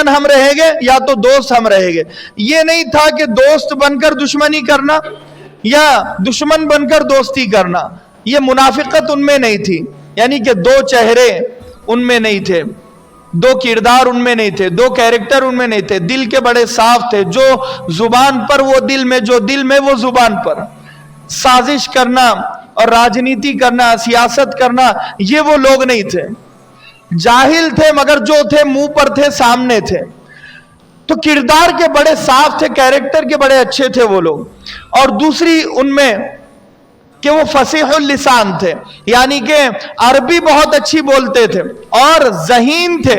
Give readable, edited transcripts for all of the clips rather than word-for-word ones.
دشمن ہم رہیں گے یا تو دوست ہم رہیں گے. یہ نہیں تھا کہ دوست بن کر دشمنی کرنا یا دشمن بن کر دوستی کرنا. یہ منافقت ان میں نہیں تھی، یعنی کہ دو چہرے ان میں نہیں تھے، دو کردار ان میں نہیں تھے، دو کیریکٹر ان میں نہیں تھے. دل کے بڑے صاف تھے، جو زبان پر وہ دل میں، جو دل میں وہ زبان پر. سازش کرنا اور راجنیتی کرنا، سیاست کرنا، یہ وہ لوگ نہیں تھے. جاہل تھے مگر جو تھے منہ پر تھے، سامنے تھے. تو کردار کے بڑے صاف تھے، کیریکٹر کے بڑے اچھے تھے وہ لوگ. اور دوسری ان میں کہ وہ فصیح اللسان تھے، یعنی کہ عربی بہت اچھی بولتے تھے اور ذہین تھے.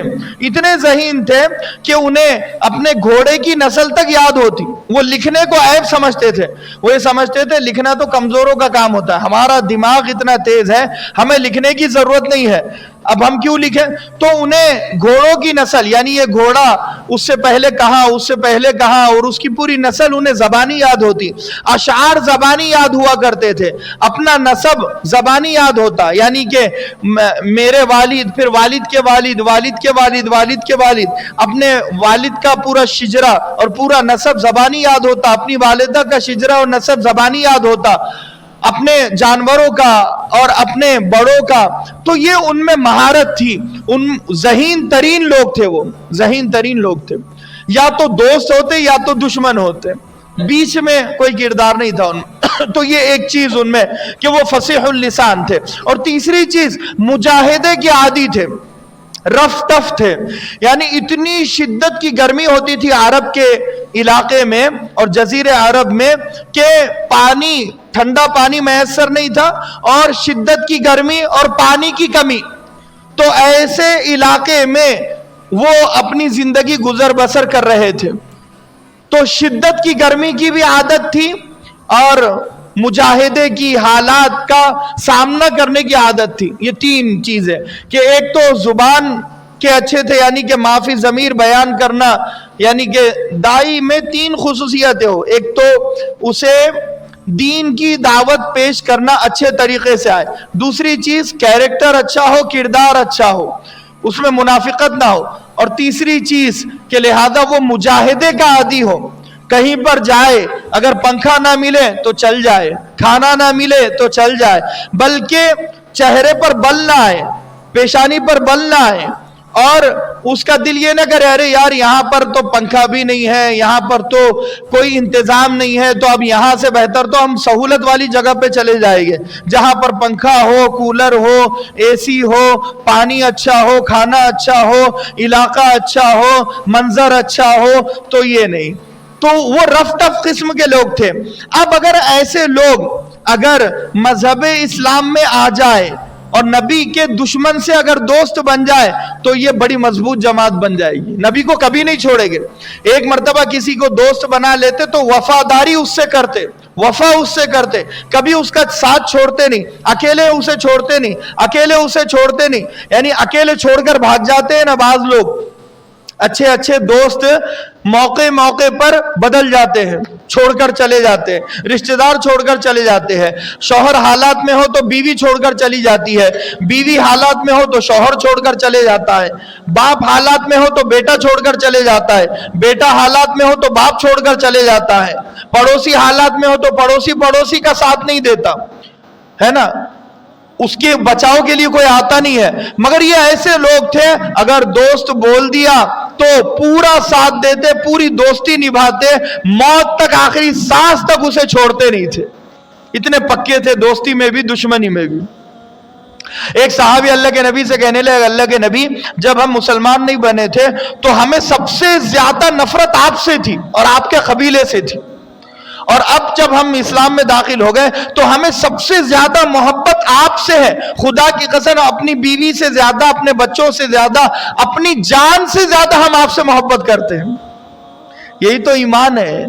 اتنے ذہین تھے کہ انہیں اپنے گھوڑے کی نسل تک یاد ہوتی. وہ لکھنے کو عیب سمجھتے تھے، وہ یہ سمجھتے تھے لکھنا تو کمزوروں کا کام ہوتا ہے، ہمارا دماغ اتنا تیز ہے، ہمیں لکھنے کی ضرورت نہیں ہے، اب ہم کیوں لکھیں. تو انہیں گھوڑوں کی نسل، یعنی یہ گھوڑا اس سے پہلے کہاں، اس سے پہلے کہاں، اور اس کی پوری نسل انہیں زبانی یاد ہوتی. اشعار زبانی یاد ہوا کرتے تھے، اپنا نسب زبانی یاد ہوتا، یعنی کہ میرے والد، پھر والد کے والد، والد کے والد، والد کے والد، اپنے والد کا پورا شجرہ اور پورا نسب زبانی یاد ہوتا، اپنی والدہ کا شجرہ اور نسب زبانی یاد ہوتا، اپنے جانوروں کا اور اپنے بڑوں کا. تو یہ ان میں مہارت تھی. ان ذہین ترین لوگ تھے، وہ ذہین ترین لوگ تھے. یا تو دوست ہوتے یا تو دشمن ہوتے، بیچ میں کوئی کردار نہیں تھا ان میں. تو یہ ایک چیز ان میں کہ وہ فصیح اللسان تھے. اور تیسری چیز مجاہدے کے عادی تھے، رف ٹف تھے. یعنی اتنی شدت کی گرمی ہوتی تھی عرب کے علاقے میں اور جزیرے عرب میں کہ پانی، ٹھنڈا پانی میسر نہیں تھا اور شدت کی گرمی اور پانی کی کمی. تو ایسے علاقے میں وہ اپنی زندگی گزر بسر کر رہے تھے. تو شدت کی گرمی کی بھی عادت تھی اور مجاہدے کی حالات کا سامنا کرنے کی عادت تھی. یہ تین چیزیں کہ ایک تو زبان کے اچھے تھے، یعنی کہ معافی ضمیر بیان کرنا، یعنی کہ دائی میں تین خصوصیتیں ہو. ایک تو اسے دین کی دعوت پیش کرنا اچھے طریقے سے آئے. دوسری چیز کیریکٹر اچھا ہو، کردار اچھا ہو، اس میں منافقت نہ ہو. اور تیسری چیز کہ لہذا وہ مجاہدے کا عادی ہو. کہیں پر جائے اگر پنکھا نہ ملے تو چل جائے، کھانا نہ ملے تو چل جائے، بلکہ چہرے پر بل نہ آئے، پیشانی پر بل نہ آئے، اور اس کا دل یہ نہ کرے ارے یار یہاں پر تو پنکھا بھی نہیں ہے، یہاں پر تو کوئی انتظام نہیں ہے، تو اب یہاں سے بہتر تو ہم سہولت والی جگہ پہ چلے جائیں گے جہاں پر پنکھا ہو، کولر ہو، اے سی ہو، پانی اچھا ہو، کھانا اچھا ہو، علاقہ اچھا ہو، منظر اچھا ہو. تو یہ نہیں. تو وہ رف ٹف قسم کے لوگ تھے. اب اگر ایسے لوگ اگر مذہب اسلام میں آ جائے اور نبی کے دشمن سے اگر دوست بن جائے تو یہ بڑی مضبوط جماعت بن جائے گی. نبی کو کبھی نہیں چھوڑے گے. ایک مرتبہ کسی کو دوست بنا لیتے تو وفاداری اس سے کرتے، وفا اس سے کرتے، کبھی اس کا ساتھ چھوڑتے نہیں، اکیلے اسے چھوڑتے نہیں، اکیلے اسے چھوڑتے نہیں. یعنی اکیلے چھوڑ کر بھاگ جاتے ہیں نا بعض لوگ، اچھے اچھے دوست موقع موقع پر بدل جاتے ہیں، چھوڑ کر چلے جاتے ہیں، رشتہ دار چھوڑ کر چلے جاتے ہیں. شوہر حالات میں ہو تو بیوی چھوڑ کر چلی جاتی ہے، بیوی حالات میں ہو تو شوہر چھوڑ کر چلے جاتا ہے، باپ حالات میں ہو تو بیٹا چھوڑ کر چلے جاتا ہے، بیٹا حالات میں ہو تو باپ چھوڑ کر چلے جاتا ہے، پڑوسی حالات میں ہو تو پڑوسی کا ساتھ نہیں دیتا ہے نا، اس کے بچاؤ کے لیے کوئی آتا نہیں ہے. مگر یہ ایسے لوگ تھے اگر دوست بول دیا تو پورا ساتھ دیتے، پوری دوستی نبھاتے، موت تک، آخری سانس تک اسے چھوڑتے نہیں تھے. اتنے پکے تھے دوستی میں بھی دشمنی میں بھی. ایک صحابی اللہ کے نبی سے کہنے لگے اللہ کے نبی جب ہم مسلمان نہیں بنے تھے تو ہمیں سب سے زیادہ نفرت آپ سے تھی اور آپ کے قبیلے سے تھی، اور اب جب ہم اسلام میں داخل ہو گئے تو ہمیں سب سے زیادہ محبت آپ سے ہے. خدا کی قسم اپنی بیوی سے زیادہ، اپنے بچوں سے زیادہ، اپنی جان سے زیادہ ہم آپ سے محبت کرتے ہیں. یہی تو ایمان ہے.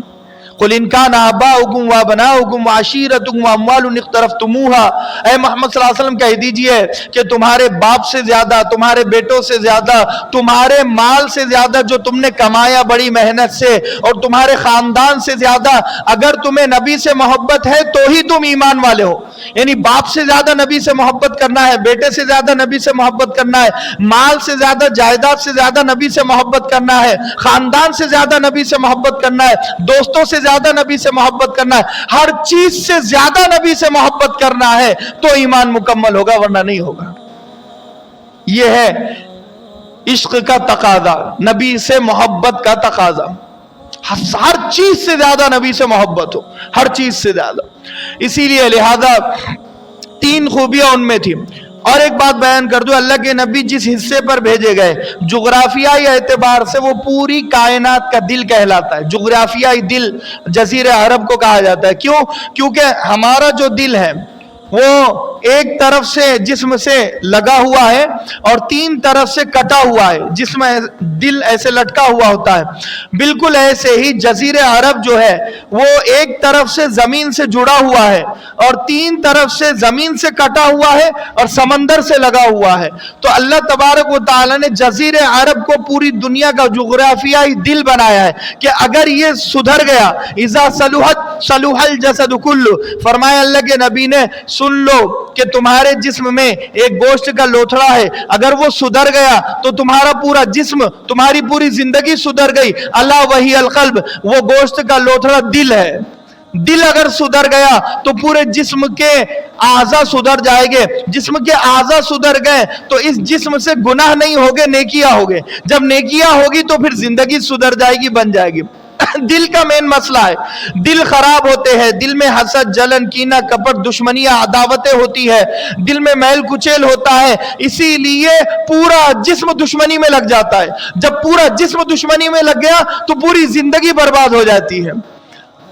कुल इन काना आबाउकुम व अबनाउकुम व अशीरतुकुम व अम्वालुन इख्तरफ्तुमूहा, ऐ मोहम्मद सल्लल्लाहु अलैहि वसल्लम कह दीजिए कि तुम्हारे बाप से ज्यादा, तुम्हारे बेटों से ज्यादा, तुम्हारे माल से ज्यादा जो तुमने कमाया बड़ी मेहनत से, और तुम्हारे खानदान से ज्यादा अगर तुम्हें नबी से मोहब्बत है तो ही तुम ईमान वाले हो। यानी बाप से ज्यादा नबी से मोहब्बत करना है, बेटे से ज्यादा नबी से मोहब्बत करना है, माल से ज्यादा, जायदाद से ज्यादा नबी से मोहब्बत करना है, खानदान से ज्यादा नबी से मोहब्बत करना है, दोस्तों से ज्यादा नबी से मोहब्बत करना है, हर चीज से ज्यादा नबी से मोहब्बत करना है तो ईमान मुकम्मल होगा, वरना नहीं होगा। यह है इश्क का तकाजा, नबी से मोहब्बत का तकाजा। हर चीज से ज्यादा नबी से मोहब्बत हो, हर चीज से ज्यादा। इसीलिए लिहाजा 3 खूबियां उनमें थी। और एक बात बयान कर दूं, अल्लाह के नबी जिस हिस्से पर भेजे गए, जुग्राफियाई एतबार से वो पूरी कायनात का दिल कहलाता है। जुग्राफियाई दिल जजीरे अरब को कहा जाता है। क्यों? क्योंकि हमारा जो दिल है वो एक तरफ से जिस्म से लगा हुआ है और 3 तरफ से कटा हुआ है, जिसमें दिल ऐसे लटका हुआ होता है। बिल्कुल ऐसे ही जजीरे अरब जो है वो एक तरफ से जमीन से जुड़ा हुआ है और 3 तरफ से जमीन से कटा हुआ है और समंदर से लगा हुआ है। तो अल्लाह तबारक व तआला ने जजीरे अरब को पूरी दुनिया का जुग्राफियाई दिल बनाया है कि अगर ये सुधर गया, इज़ा सलुहत सलुहल जसद कुल्लु, फरमाया अल्लाह के नबी ने, सुन लो कि तुम्हारे जिस्म में एक गोश्त का लोथड़ा है, अगर वो सुधर गया तो तुम्हारा पूरा जिस्म, तुम्हारी पूरी जिंदगी सुधर गई। अल्लाह वही अलकल्ब, वो गोश्त का लोथड़ा दिल है। दिल अगर सुधर गया तो पूरे जिस्म के आज़ा सुधर जाएंगे। जिस्म के आज़ा सुधर गए तो इस जिस्म से गुनाह नहीं होगे, नेकियां होगे। जब नेकियां होगी तो फिर जिंदगी सुधर जाएगी, बन जाएगी। दिल का मेन मसला है। दिल खराब होते हैं, दिल में हसद, जलन, कीना, कपट, दुश्मनियां, अदावतें होती है, दिल में मैल कुचेल होता है, इसीलिए पूरा जिस्म दुश्मनी में लग जाता है। जब पूरा जिस्म दुश्मनी में लग गया तो पूरी जिंदगी बर्बाद हो जाती है।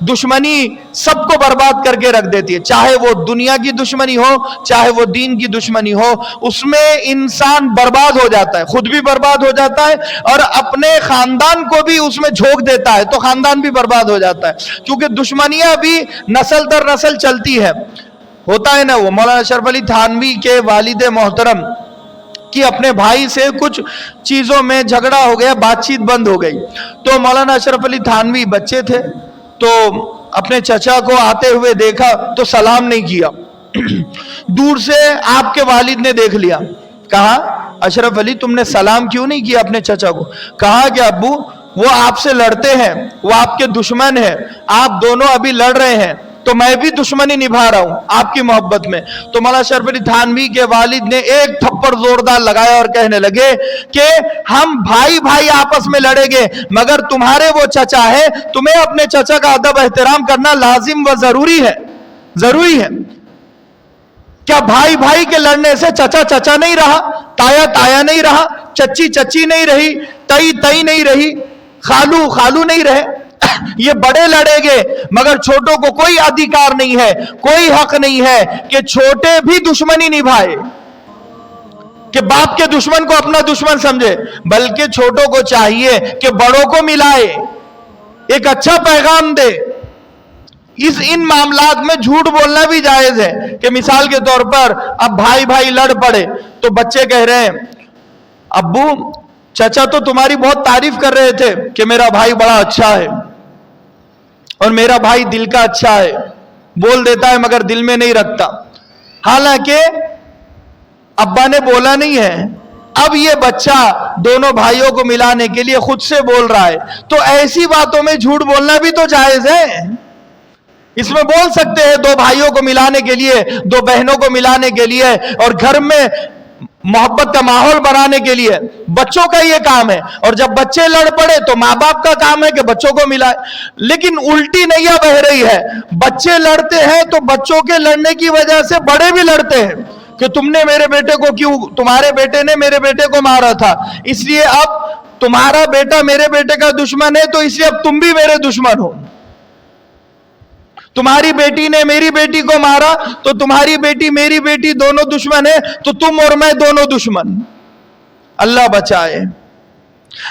दुश्मनी सबको बर्बाद करके रख देती है, चाहे वो दुनिया की दुश्मनी हो, चाहे वो दीन की दुश्मनी हो, उसमें इंसान बर्बाद हो जाता है, खुद भी बर्बाद हो जाता है और अपने खानदान को भी उसमें झोंक देता है तो खानदान भी बर्बाद हो जाता है। क्योंकि दुश्मनियां भी नस्ल दर नस्ल चलती है। होता है ना, वो मौलाना अशरफ अली थानवी के वालिद मोहतरम कि अपने भाई से कुछ चीजों में झगड़ा हो गया, बातचीत बंद हो गई। तो मौलाना अशरफ अली थानवी बच्चे थे तो अपने चचा को आते हुए देखा तो सलाम नहीं किया। दूर से आपके वालिद ने देख लिया, कहा अशरफ अली तुमने सलाम क्यों नहीं किया अपने चचा को? कहा कि अब्बू वो आपसे लड़ते हैं, वो आपके दुश्मन हैं, आप दोनों अभी लड़ रहे हैं तो मैं भी दुश्मनी निभा रहा हूं आपकी मोहब्बत में। तो मौलाना अशरफ अली थानवी के वालिद ने एक थप्पड़ जोरदार लगाया और कहने लगे कि हम भाई भाई आपस में लड़ेंगे, मगर तुम्हारे वो चचा है, तुम्हें अपने चचा का अदब एहतराम करना लाजिम व जरूरी है। जरूरी है। क्या भाई भाई के लड़ने से चचा चचा नहीं रहा, ताया ताया नहीं रहा, चच्ची चच्ची नहीं रही, तई तई नहीं रही, खालू खालू नहीं रहे? ये बड़े लड़ेंगे मगर छोटों को कोई अधिकार नहीं है, कोई हक नहीं है कि छोटे भी दुश्मनी निभाए, कि बाप के दुश्मन को अपना दुश्मन समझे, बल्कि छोटों को चाहिए कि बड़ों को मिलाए, एक अच्छा पैगाम दे। इन मामलात में झूठ बोलना भी जायज है कि मिसाल के तौर पर अब भाई भाई लड़ पड़े तो बच्चे कह रहे हैं अब्बू चचा तो तुम्हारी बहुत तारीफ कर रहे थे कि मेरा भाई बड़ा अच्छा है और मेरा भाई दिल का अच्छा है, बोल देता है मगर दिल में नहीं रखता। हालांकि अब्बा ने बोला नहीं है, अब ये बच्चा दोनों भाइयों को मिलाने के लिए खुद से बोल रहा है, तो ऐसी बातों में झूठ बोलना भी तो जायज है। इसमें बोल सकते हैं दो भाइयों को मिलाने के लिए, दो बहनों को मिलाने के लिए और घर में मोहब्बत का माहौल बनाने के लिए। बच्चों का ये काम है और जब बच्चे लड़ पड़े तो माँ बाप का काम है कि बच्चों को मिलाए। लेकिन उल्टी नैया बह रही है, बच्चे लड़ते हैं तो बच्चों के लड़ने की वजह से बड़े भी लड़ते हैं कि तुमने मेरे बेटे को क्यों, तुम्हारे बेटे ने मेरे बेटे को मारा था इसलिए अब तुम्हारा बेटा मेरे बेटे का दुश्मन है तो इसलिए अब तुम भी मेरे दुश्मन हो। तुम्हारी बेटी ने मेरी बेटी को मारा तो तुम्हारी बेटी मेरी बेटी दोनों दुश्मन है तो तुम और मैं दोनों दुश्मन। अल्लाह बचाए।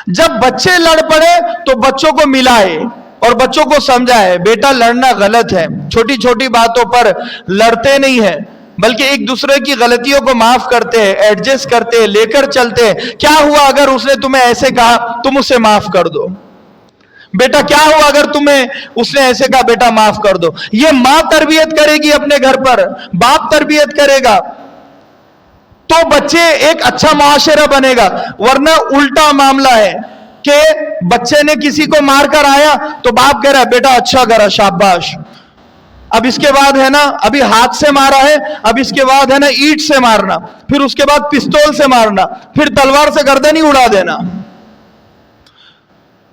जब बच्चे लड़ पड़े तो बच्चों को मिलाए اور بچوں کو سمجھائے بیٹا لڑنا غلط ہے، چھوٹی چھوٹی باتوں پر لڑتے نہیں ہیں بلکہ ایک دوسرے کی غلطیوں کو معاف کرتے ہیں، ایڈجسٹ کرتے ہیں، لے کر چلتے ہیں۔ کیا ہوا اگر اس نے تمہیں ایسے کہا، تم اسے معاف کر دو۔ بیٹا کیا ہوا اگر تمہیں اس نے ایسے کہا، بیٹا معاف کر دو۔ یہ ماں تربیت کرے گی اپنے گھر پر، باپ تربیت کرے گا تو بچے ایک اچھا معاشرہ بنے گا۔ ورنہ الٹا معاملہ ہے کہ بچے نے کسی کو مار کر آیا تو باپ کہہ رہا ہے بیٹا اچھا کرا، شاباش، اب اس کے بعد ہے نا ابھی ہاتھ سے مارا ہے، اب اس کے بعد ہے نا اینٹ سے مارنا، پھر اس کے بعد پستول سے مارنا، پھر تلوار سے گردن ہی اڑا دینا۔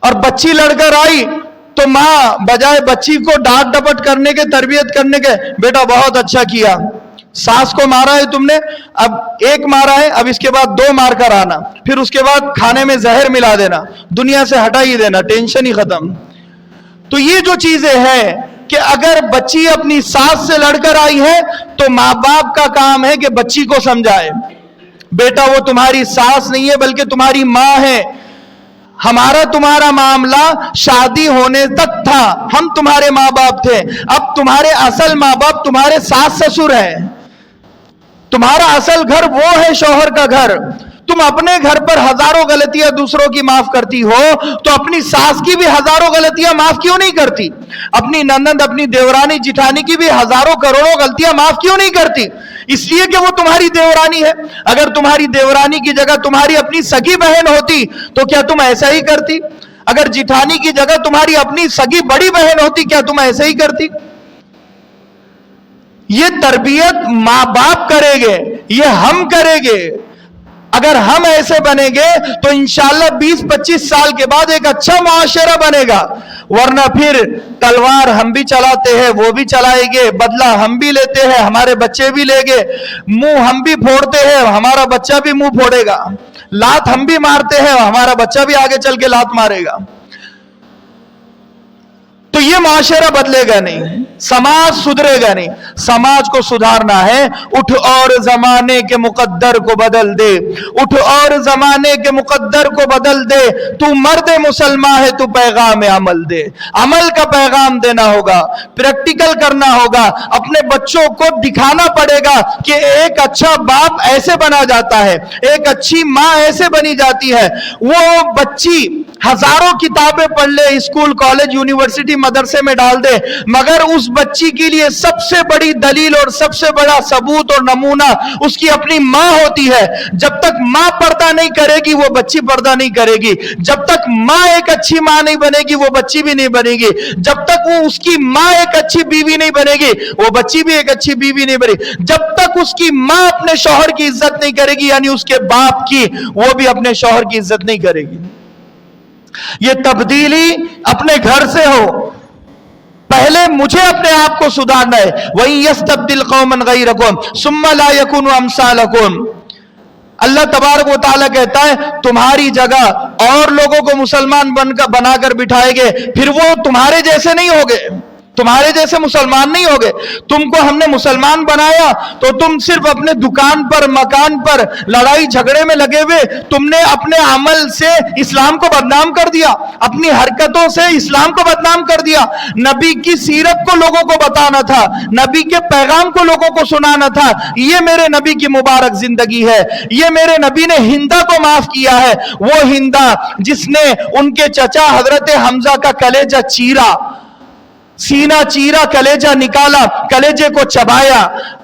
اور بچی لڑ کر آئی تو ماں بجائے بچی کو ڈانٹ ڈپٹ کرنے کے، تربیت کرنے کے، بیٹا بہت اچھا کیا، ساس کو مارا ہے تم نے، اب ایک مارا ہے، اب اس کے بعد 2 مار کر آنا، پھر اس کے بعد کھانے میں زہر ملا دینا، دنیا سے ہٹا ہی دینا، ٹینشن ہی ختم۔ تو یہ جو چیزیں ہیں کہ اگر بچی اپنی ساس سے لڑ کر آئی ہے تو ماں باپ کا کام ہے کہ بچی کو سمجھائے، بیٹا وہ تمہاری ساس نہیں ہے بلکہ تمہاری ماں ہے، ہمارا تمہارا معاملہ شادی ہونے تک تھا، ہم تمہارے ماں باپ تھے، اب تمہارے اصل ماں باپ تمہارے ساس سسر ہیں، تمہارا اصل گھر وہ ہے شوہر کا گھر۔ تم اپنے گھر پر ہزاروں غلطیاں دوسروں کی معاف کرتی ہو تو اپنی ساس کی بھی ہزاروں غلطیاں معاف کیوں نہیں کرتی؟ اپنی نند، اپنی دیورانی جٹھانی کی بھی ہزاروں کروڑوں غلطیاں معاف کیوں نہیں کرتی؟ اس لیے کہ وہ تمہاری دیورانی ہے۔ اگر تمہاری دیورانی کی جگہ تمہاری اپنی سگی بہن ہوتی تو کیا تم ایسا ہی کرتی؟ اگر جٹھانی کی جگہ تمہاری اپنی سگی بڑی بہن ہوتی کیا تم ایسا ہی کرتی؟ یہ تربیت ماں باپ کریں گے، یہ ہم کریں گے۔ اگر ہم ایسے بنیں گے تو انشاءاللہ 20-25 سال کے بعد ایک اچھا معاشرہ بنے گا۔ ورنہ پھر تلوار ہم بھی چلاتے ہیں، وہ بھی چلائیں گے، بدلہ ہم بھی لیتے ہیں، ہمارے بچے بھی لیں گے، منہ ہم بھی پھوڑتے ہیں، ہمارا بچہ بھی منہ پھوڑے گا، لات ہم بھی مارتے ہیں، ہمارا بچہ بھی آگے چل کے لات مارے گا۔ تو یہ معاشرہ بدلے گا نہیں، سماج سدھرے گا نہیں۔ سماج کو سدھارنا ہے، اٹھ اور زمانے کے مقدر کو بدل دے، اٹھ اور زمانے کے مقدر کو بدل دے، تو مرد مسلمان ہے تو پیغام عمل دے۔ عمل کا پیغام دینا ہوگا، پریکٹیکل کرنا ہوگا، اپنے بچوں کو دکھانا پڑے گا کہ ایک اچھا باپ ایسے بنا جاتا ہے، ایک اچھی ماں ایسے بنی جاتی ہے۔ وہ بچی ہزاروں کتابیں پڑھ لے، اسکول، کالج، یونیورسٹی، مدرسے میں ڈال دے، مگر اس بچی کے لیے سب سے بڑی دلیل اور سب سے بڑا ثبوت اور نمونہ اس کی اپنی ماں ہوتی ہے۔ جب تک ماں پردہ نہیں کرے گی وہ بچی پردہ نہیں کرے گی، جب تک ماں ایک اچھی ماں نہیں بنے گی وہ بچی بھی نہیں بنے گی، جب تک وہ اس کی ماں ایک اچھی بیوی نہیں بنے گی وہ بچی بھی ایک اچھی بیوی نہیں بنے گی، جب تک اس کی ماں اپنے شوہر کی عزت نہیں کرے گی یعنی اس کے باپ کی، وہ بھی اپنے شوہر کی عزت نہیں کرے گی۔ یہ تبدیلی اپنے گھر سے ہو۔ پہلے مجھے اپنے آپ کو سدھارنا ہے۔ وَإِن يَسْتَبْدِلْ قَوْمًا غَيْرَكُمْ ثُمَّ لَا يَكُونُوا أَمْثَالَكُمْ۔ اللہ تبارک و تعالیٰ کہتا ہے تمہاری جگہ اور لوگوں کو مسلمان بنا کر بٹھائے گے، پھر وہ تمہارے جیسے نہیں ہوگے، تمہارے جیسے مسلمان نہیں ہوگے۔ تم کو ہم نے مسلمان بنایا تو تم صرف اپنے دکان پر، مکان پر لڑائی جھگڑے میں لگے ہوئے، تم نے اپنے عمل سے اسلام کو بدنام کر دیا، اپنی حرکتوں سے اسلام کو بدنام کر دیا۔ نبی کی سیرت کو لوگوں کو بتانا تھا، نبی کے پیغام کو لوگوں کو سنانا تھا۔ یہ میرے نبی کی مبارک زندگی ہے، یہ میرے نبی نے ہندا کو معاف کیا ہے، وہ ہندا جس نے ان کے چچا حضرت حمزہ کا کلیجہ چیرا، سینہ چیرا، کلیجہ نکالا، کلیجے کو چبایا،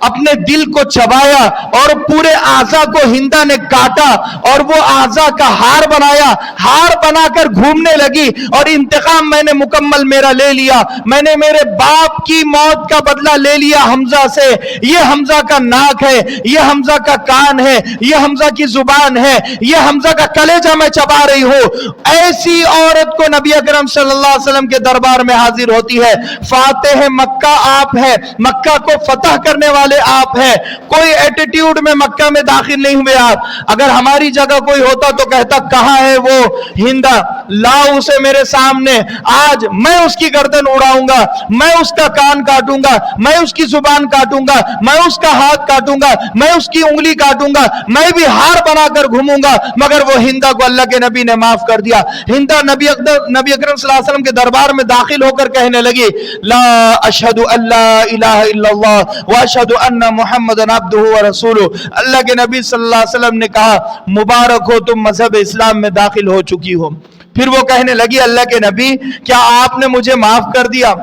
اپنے دل کو چبایا اور پورے اعضاء کو ہندا نے کاٹا اور وہ اعضاء کا ہار بنایا، ہار بنا کر گھومنے لگی اور انتقام میں نے مکمل میرا لے لیا، میں نے میرے باپ کی موت کا بدلہ لے لیا حمزہ سے۔ یہ حمزہ کا ناک ہے، یہ حمزہ کا کان ہے، یہ حمزہ کی زبان ہے، یہ حمزہ کا کلیجہ میں چبا رہی ہوں۔ ایسی عورت کو نبی اکرم صلی اللہ علیہ وسلم کے دربار میں حاضر ہوتی ہے फातिह मक्का आप है, मक्का को फतह करने वाले आप है। कोई एटीट्यूड में मक्का में दाखिल नहीं हुए आप। अगर हमारी जगह कोई होता तो कहता कहां है वो हिंदा, लाओ उसे मेरे सामने, आज मैं उसकी गर्दन उड़ाऊंगा, मैं उसका कान काटूंगा, मैं उसकी जुबान काटूंगा, मैं उसका हाथ काटूंगा, मैं उसकी उंगली काटूंगा, मैं भी हार बनाकर घूमूंगा। मगर वो हिंदा को अल्लाह के नबी ने माफ कर दिया। हिंदा नबी अकरम सल्लल्लाहु अलैहि वसल्लम के दरबार में दाखिल होकर कहने लगी, ला अशहदु अल्ला इलाहा इल्लल्लाह व अशहदु अन्ना मुहम्मदन अब्दुहु व रसूलुहु। अल्लाह के नबी सल्लल्लाहु अलैहि वसल्लम ने कहा, मुबारक हो तुम मजहब इस्लाम में दाखिल हो चुकी हो। फिर वो कहने लगी, अल्लाह के नबी क्या आपने मुझे माफ कर दिया?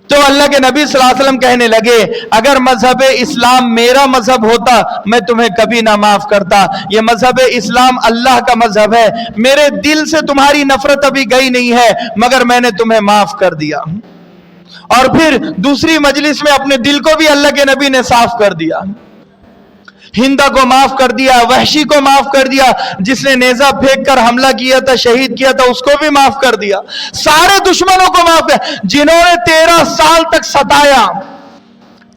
तो अल्लाह के नबी सल्लल्लाहु अलैहि वसल्लम कहने लगे, अगर मजहब इस्लाम मेरा मजहब होता मैं तुम्हें कभी ना माफ करता। ये मजहब इस्लाम अल्लाह का मजहब है, मेरे दिल से तुम्हारी नफरत अभी गई नहीं है, मगर मैंने तुम्हें माफ कर दिया। और फिर दूसरी मजलिस में अपने दिल को भी अल्लाह के नबी ने साफ कर दिया। हिंदा को माफ कर दिया, वहशी को माफ कर दिया, जिसने नेजा फेंक कर हमला किया था, शहीद किया था, उसको भी माफ कर दिया। सारे दुश्मनों को माफ कर, जिन्होंने 13 साल तक सताया,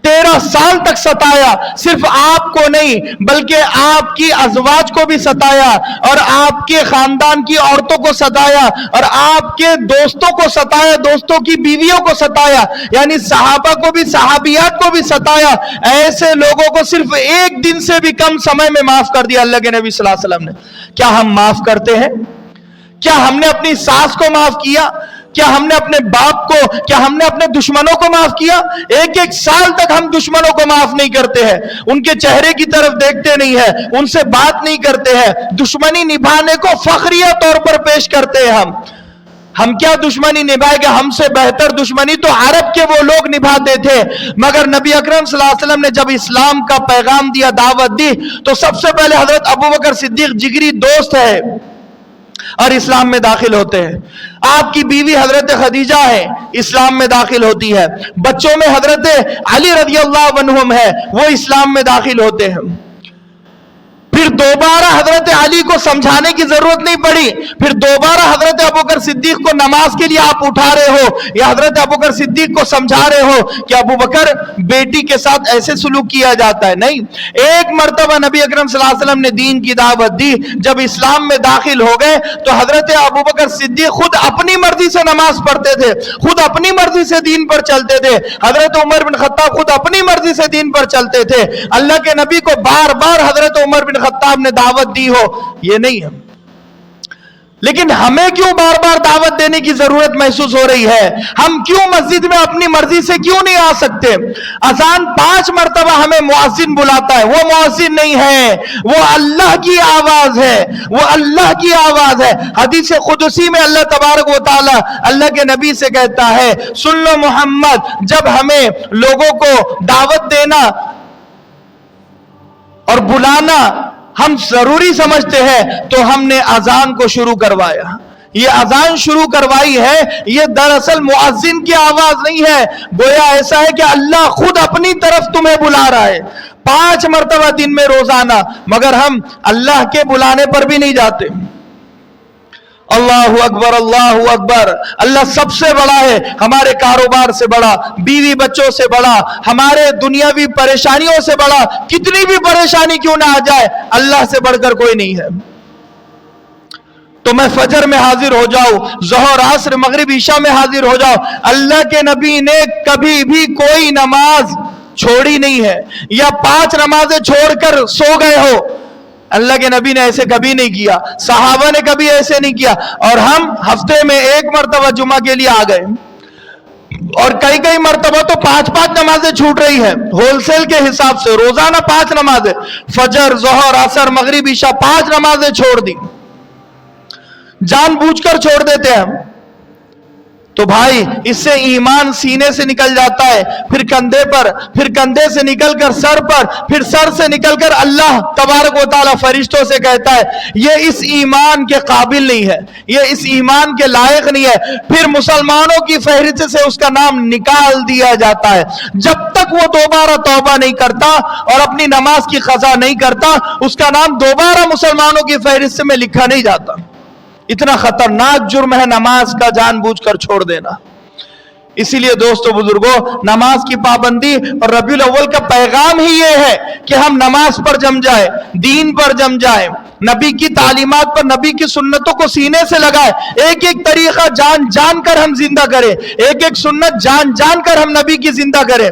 13 साल तक सताया, सिर्फ आपको नहीं बल्कि आपकी अज़वाज को भी सताया, और आपके खानदान की औरतों को सताया, और आपके दोस्तों को सताया, दोस्तों की बीवियों को सताया, यानी सहाबा को भी, सहाबियात को भी सताया। ऐसे लोगों को सिर्फ एक दिन से भी कम समय में माफ कर दिया अल्लाह के नबी सल्लल्लाहु अलैहि वसल्लम ने। क्या हम माफ करते हैं? क्या हमने अपनी सास को माफ किया? क्या हमने अपने बाप को, क्या हमने अपने दुश्मनों को माफ किया? एक एक साल तक हम दुश्मनों को माफ नहीं करते हैं, उनके चेहरे की तरफ देखते नहीं है, उनसे बात नहीं करते हैं, दुश्मनी निभाने को फखरिया तौर पर पेश करते हैं। हम क्या दुश्मनी निभाएंगे? हमसे बेहतर दुश्मनी तो अरब के वो लोग निभाते थे। मगर नबी अकरम सल्लल्लाहु अलैहि वसल्लम ने जब इस्लाम का पैगाम दिया, दावत दी, तो सबसे पहले हजरत अबू बकर सिद्दीक जिगरी दोस्त है और इस्लाम में दाखिल होते हैं। आपकी बीवी हजरत खदीजा है, इस्लाम में दाखिल होती है। बच्चों में हजरत अली रज़ियल्लाहु अन्हुम है, वो इस्लाम में दाखिल होते हैं। फिर दोबारा हजरत अली को समझाने की जरूरत नहीं पड़ी, फिर दोबारा हजरत अबू बकर सिद्दीक को नमाज के लिए आप उठा रहे हो, या हजरत अबू बकर सिद्दीक को समझा रहे हो कि अबू बकर बेटी के साथ ऐसे सुलूक किया जाता है। नहीं, एक मर्तबा नबी अकरम सल्लल्लाहु अलैहि वसल्लम ने दीन की दावत दी, जब इस्लाम में दाखिल हो गए तो हजरत अबू बकर सिद्दीक खुद अपनी मर्जी से नमाज पढ़ते थे, खुद अपनी मर्जी से दीन पर चलते थे। हजरत उमर बिन खत्ताब खुद अपनी मर्जी से दीन पर चलते थे। अल्लाह के नबी को बार बार हजरत उमर बिन खत्ताब ने दावत दी हो, ये नहीं है। लेकिन हमें क्यों बार बार दावत देने की जरूरत महसूस हो रही है? हम क्यों मस्जिद में अपनी मर्जी से क्यों नहीं आ सकते? अजान 5 मरतबा हमें मुअज्जिन बुलाता है, वो मुअज्जिन नहीं है, वो अल्लाह की आवाज है, वो अल्लाह की आवाज है। हदीस कुदसी में अल्लाह तबारक व तआला अल्लाह के नबी से कहता है, सुन लो मोहम्मद, जब हमें लोगों को दावत देना और बुलाना हम जरूरी समझते हैं तो हमने अजान को शुरू करवाया। ये अजान शुरू करवाई है, ये दरअसल मुअज्जिन की आवाज नहीं है। गोया ऐसा है कि अल्लाह खुद अपनी तरफ तुम्हें बुला रहा है 5 मरतबा दिन में रोजाना, मगर हम अल्लाह के बुलाने पर भी नहीं जाते। अल्लाहु अकबर, अल्लाहु अकबर। अल्लाह सबसे बड़ा है, हमारे कारोबार से बड़ा, बीवी बच्चों से बड़ा, हमारे दुनियावी परेशानियों से बड़ा। कितनी भी परेशानी क्यों ना आ जाए, अल्लाह से बढ़कर कोई नहीं है। तो मैं फजर में हाजिर हो जाऊं, ज़ोहर, असर, मगरिब, ईशा में हाजिर हो जाऊं। अल्लाह के नबी ने कभी भी कोई नमाज छोड़ी नहीं है, या 5 नमाजें छोड़कर सो गए हो, अल्लाह के नबी ने ऐसे कभी नहीं किया, सहाबा ने कभी ऐसे नहीं किया। और हम हफ्ते में 1 मरतबा जुमा के लिए आ गए, और कई कई मरतबा तो 5-5 नमाजें छूट रही है होलसेल के हिसाब से। रोजाना 5 नमाजें, फजर, ज़ोहर, असर, मगरिब, ईशा, 5 नमाजें छोड़ दी, जानबूझकर छोड़ देते हैं हम। तो भाई इससे ईमान सीने से निकल जाता है, फिर कंधे पर, फिर कंधे से निकलकर सर पर, फिर सर से निकलकर अल्लाह तबारक व तआला फरिश्तों से कहता है ये इस ईमान के काबिल नहीं है, ये इस ईमान के लायक नहीं है। फिर मुसलमानों की फहरिस्त से उसका नाम निकाल दिया जाता है। जब तक वो दोबारा तौबा नहीं करता और अपनी नमाज की क़ज़ा नहीं करता, उसका नाम दोबारा मुसलमानों की फहरिस्त में लिखा नहीं जाता। इतना खतरनाक जुर्म है नमाज का जानबूझकर छोड़ देना। इसीलिए दोस्तों बुजुर्गों, नमाज की पाबंदी और रबीउल अव्वल का पैगाम ही ये है कि हम नमाज पर जम जाए, दीन पर जम जाए, नबी की तालीमात पर, नबी की सुन्नतों को सीने से लगाए, एक एक तरीका जान जान कर हम जिंदा करें, एक एक सुन्नत जान जान कर हम नबी की जिंदा करें,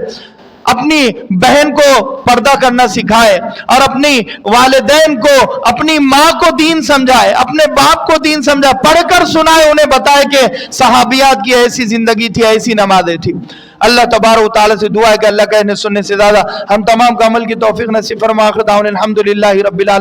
अपनी बहन को पर्दा करना सिखाए और अपनी वालिदैन को, अपनी माँ को दीन समझाए, अपने बाप को दीन समझाए, पढ़कर सुनाए, उन्हें बताए कि सहाबियात की ऐसी जिंदगी थी, ऐसी नमाजें थी। अल्लाह तबारक व तआला से दुआ है कि अल्लाह कहने सुनने से ज्यादा हम तमाम का अमल की तौफीक नसीब फरमा। आखिर दावना अल्हम्दुलिल्लाहि रब्बिल आलमीन।